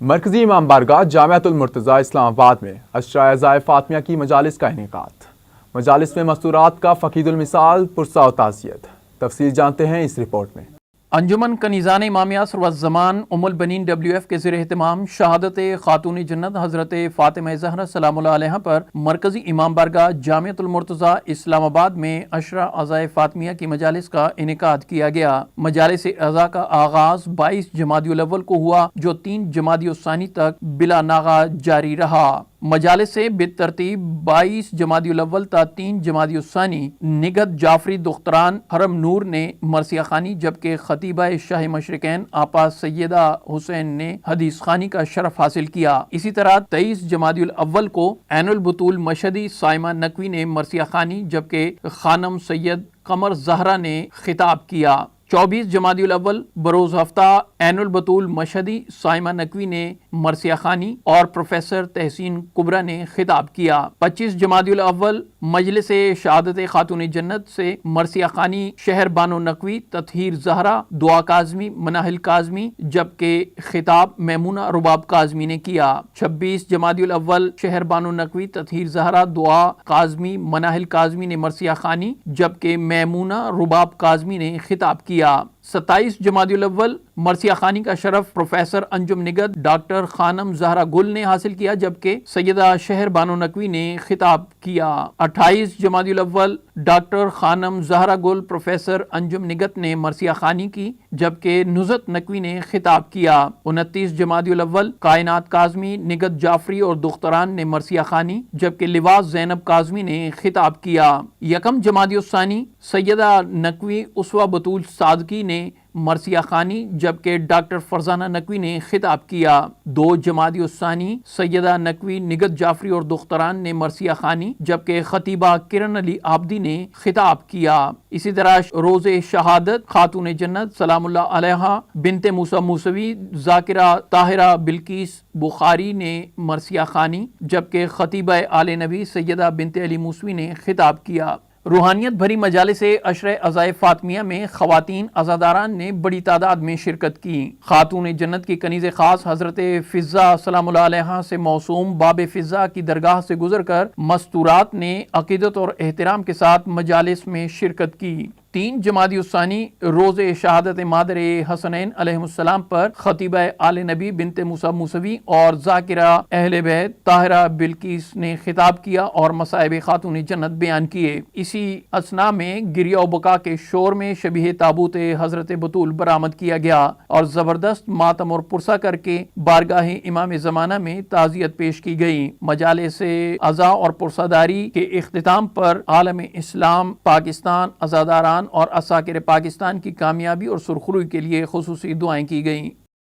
مرکزی امام بارگاہ جامعۃ المرتضیٰ اسلام آباد میں عشرہ عزائے فاطمیہ کی مجالس کا انعقاد۔ مجالس میں مستورات کا فقید المثال پرسہ و تعزیت۔ تفصیل جانتے ہیں اس رپورٹ میں۔ انجمن کنیزان امامیہ سروت زمان ام البنین WF کے زیر اہتمام شہادت خاتون جنت حضرت فاطمہ زہرا سلام اللہ علیہا پر مرکزی امام بارگاہ جامعۃ المرتضیٰ اسلام آباد میں عشرہ عزائے فاطمیہ کی مجالس کا انعقاد کیا گیا۔ مجالس عزا کا آغاز 22 جمادی الاول کو ہوا جو 3 جمادی الثانی تک بلا ناغہ جاری رہا۔ مجالس سے بالترتیب 22 جمادی الاول تا 3 جمادی الثانی نگہت جعفری دختران حرم نور نے مرثیہ خوانی، جبکہ خطیبہ شاہ مشرقین آپا سیدہ حسین نے حدیث خوانی کا شرف حاصل کیا۔ اسی طرح 23 جمادی الاول کو عین البطول مشہدی سائمہ نقوی نے مرثیہ خوانی، جبکہ خانم سید قمر زہرا نے خطاب کیا۔ 24 جمادی الاول بروز ہفتہ عین البطول مشہدی سائمہ نقوی نے مرثیہ خوانی اور پروفیسر تحسین کبرا نے خطاب کیا۔ 25 جمادی الاول مجلس شہادت خاتون جنت سے مرثیہ خوانی شہر بانو نقوی تطہیر زہرا دعا کاظمی مناہل کاظمی، جبکہ خطاب میمونہ رباب کاظمی نے کیا۔ 26 جمادی الاول شہر بانو نقوی تطہیر زہرا دعا کاظمی مناہل کاظمی نے مرثیہ خوانی، جبکہ میمونہ رباب کاظمی نے خطاب کیا۔ 27 جمادی الاول مرثیہ خوانی کا شرف پروفیسر انجم نگہت ڈاکٹر خانم زہرا گل نے حاصل کیا، جبکہ سیدہ شہر بانو نقوی نے خطاب کیا۔ 28 جمادی الاول ڈاکٹر خانم زہرا گل پروفیسر انجم نگہت نے مرثیہ خوانی کی، جبکہ نزہت نقوی نے خطاب کیا۔ 29 جمادی الاول کائنات کاظمی نگہت جعفری اور دختران نے مرثیہ خوانی، جبکہ لواس زینب کاظمی نے خطاب کیا۔ 1 جمادی الثانی سیدہ نقوی اسوہ بطول صادقی نے مرثیہ خوانی، جبکہ ڈاکٹر فرزانہ نقوی نے خطاب کیا۔ 2 جمادی الثانی سیدہ نقوی نگہت جعفری اور دختران نے مرثیہ خوانی، جبکہ خطیبہ کرن علی عابدی نے خطاب کیا۔ اسی طرح روز شہادت خاتون جنت سلام اللہ علیہا بنت موسیٰ موسوی ذاکرہ طاہرہ بلقیس بخاری نے مرثیہ خوانی، جبکہ خطیبہ آل نبی سیدہ بنت علی موسوی نے خطاب کیا۔ روحانیت بھری مجالس عشرہ عزائے فاطمیہ میں خواتین عزاداران نے بڑی تعداد میں شرکت کی۔ خاتون جنت کی کنیز خاص حضرت فضہ سلام اللہ علیہا سے موسوم باب فضہ کی درگاہ سے گزر کر مستورات نے عقیدت اور احترام کے ساتھ مجالس میں شرکت کی۔ 3 جمادی الثانی روز شہادت مادر حسنین علیہم السلام پر خطیبہ آل نبی بنت موسیٰ موسوی اور ذاکرہ اہل بیت طاہرہ بلقیس نے خطاب کیا اور مصائب خاتون جنت بیان کیے۔ اسی اثناء میں گریہ و بکا کے شور میں شبیہ تابوت حضرت بطول برآمد کیا گیا اور زبردست ماتم اور پرسہ کر کے بارگاہ امام زمانہ میں تعزیت پیش کی گئی۔ مجالس عزا اور پرسہ داری کے اختتام پر عالم اسلام پاکستان عزاداران اور عساکر پاکستان کی کامیابی اور سرخروئی کے لیے خصوصی دعائیں کی گئیں۔